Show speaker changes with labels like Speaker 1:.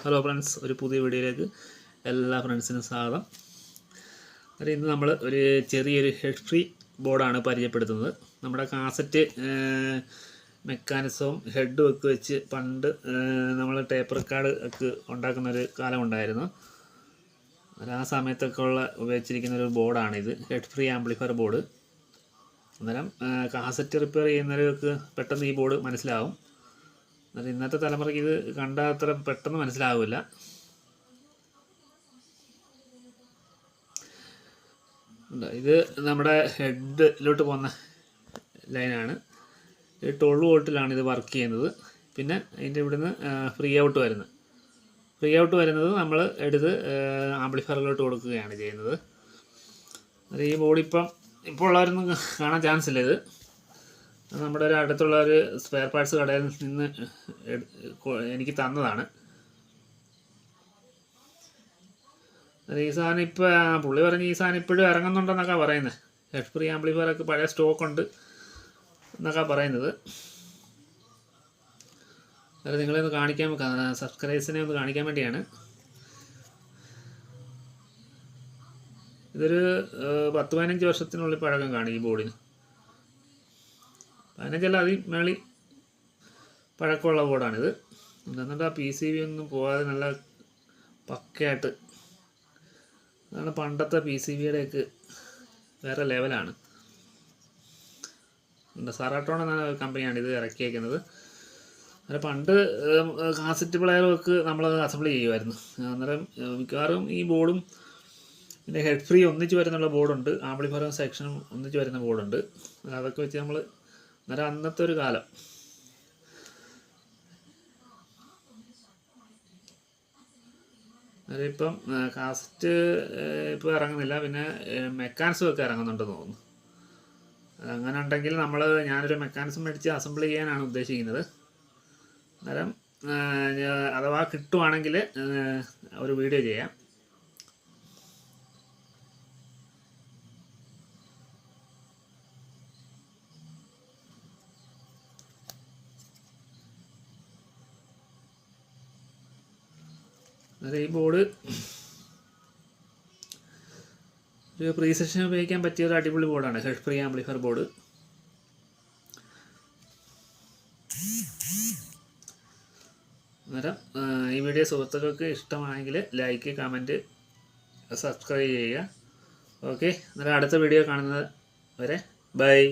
Speaker 1: Hello friends, ഒരു പുതിയ വീഡിയോയിലേക്ക് എല്ലാ ഫ്രണ്ട്സിനും സ്വാഗതം. ഇന്ന് നമ്മൾ ഒരു ചെറിയൊരു ഹെഡ് ഫ്രീ ബോർഡാണ് പരിചയപ്പെടുത്തുന്നത്. നമ്മുടെ കാസറ്റ് മെക്കാനിസവും ഹെഡും ഒക്കെ വെച്ച് പണ്ട് നമ്മൾ ടേപ്പ് റെക്കോർഡ് ഒക്കെ ഉണ്ടാക്കുന്നൊരു കാലമുണ്ടായിരുന്നു. ആ സമയത്തൊക്കെ ഉപയോഗിച്ചിരിക്കുന്ന ഒരു ബോർഡാണിത്, ഹെഡ് ഫ്രീ ആംപ്ലിഫയർ ബോർഡ്. അന്നേരം കാസറ്റ് റിപ്പയർ ചെയ്യുന്നവർക്ക് പെട്ടെന്ന് ഈ ബോർഡ് മനസ്സിലാവും. ഇന്നത്തെ തലമുറയ്ക്ക് ഇത് കണ്ടാൽ അത്ര പെട്ടെന്ന് മനസ്സിലാവില്ല. ഇത് നമ്മുടെ ഹെഡിലോട്ട് പോകുന്ന ലൈനാണ്. 12 വോൾട്ടിലാണ് ഇത് വർക്ക് ചെയ്യുന്നത്. പിന്നെ അതിൻ്റെ ഇവിടുന്ന് ഫ്രീ ഔട്ട് വരുന്നത് നമ്മൾ എടുത്ത് ആംപ്ലിഫയറിലോട്ട് കൊടുക്കുകയാണ് ചെയ്യുന്നത്. ഈ ബോർഡ് ഇപ്പോൾ ഉള്ളവരൊന്നും കാണാൻ ചാൻസ് ഇല്ല. ഇത് നമ്മുടെ ഒരു അടുത്തുള്ള ഒരു സ്പെയർ പാർട്സ് കടയിൽ നിന്ന് എനിക്ക് തന്നതാണ്. ഈ സാധനം പുള്ളി പറഞ്ഞ് ഈ സാധനം ഇപ്പോഴും ഇറങ്ങുന്നുണ്ടെന്നൊക്കെ പറയുന്നത്. ഹെഡ് ഫ്രീ ആംപ്ലിഫയറൊക്കെ പഴയ സ്റ്റോക്ക് ഉണ്ട് എന്നൊക്കെ പറയുന്നത്. അത് നിങ്ങളെ ഒന്ന് കാണിക്കാൻ, സബ്സ്ക്രൈബേഴ്സിനെ ഒന്ന് കാണിക്കാൻ വേണ്ടിയാണ്. ഇതൊരു 10-15 വർഷത്തിനുള്ളിൽ പഴക്കം കാണും ഈ ബോർഡിന്. 15 മേളി പഴക്കമുള്ള ബോർഡാണിത്. എന്നിട്ട് ആ PCB ഒന്നും പോകാതെ നല്ല പക്കയായിട്ട്, അതാണ് പണ്ടത്തെ PCBയുടെയൊക്കെ വേറെ ലെവലാണ്. സറാട്ടോൺ എന്ന കമ്പനിയാണ് ഇത് ഇറക്കിയേക്കുന്നത്. അന്നേരം പണ്ട് കാസറ്റ് പ്ലെയറൊക്കെ നമ്മൾ അസംബിൾ ചെയ്യുമായിരുന്നു. അന്നേരം മിക്കവാറും ഈ ബോർഡും പിന്നെ ഹെഡ് ഫ്രീ ഒന്നിച്ച് വരുന്നുള്ള ബോർഡുണ്ട്, ആംപ്ലിഫയറും സെക്ഷനും ഒന്നിച്ച് വരുന്ന ബോർഡുണ്ട്. അതൊക്കെ വെച്ച് നമ്മൾ അന്നേരം അന്നത്തെ ഒരു കാലം. അതിപ്പം കാസറ്റ് ഇപ്പോൾ ഇറങ്ങുന്നില്ല, പിന്നെ മെക്കാനിസം ഒക്കെ ഇറങ്ങുന്നുണ്ടെന്ന് തോന്നുന്നു. അങ്ങനെ ഉണ്ടെങ്കിൽ ഞാനൊരു മെക്കാനിസം മേടിച്ച് അസംബിൾ ചെയ്യാനാണ് ഉദ്ദേശിക്കുന്നത്. അന്നേരം അഥവാ കിട്ടുവാണെങ്കിൽ ഒരു വീഡിയോ ചെയ്യാം. ഈ ബോർഡ് ഒരു പ്രീ സെഷൻ ഉപയോഗിക്കാൻ പറ്റിയ ഒരു അടിപൊളി ബോർഡാണ്, ഹെഡ് ഫ്രീ ആംപ്ലിഫയർ ബോർഡ്. അന്നേരം ഈ വീഡിയോ സുഹൃത്തുക്കൾക്ക് ഇഷ്ടമായെങ്കിൽ ലൈക്ക്, കമൻറ്റ്, സബ്സ്ക്രൈബ് ചെയ്യുക. ഓക്കെ, അന്നേരം അടുത്ത വീഡിയോ കാണുന്നത് വരെ ബൈ.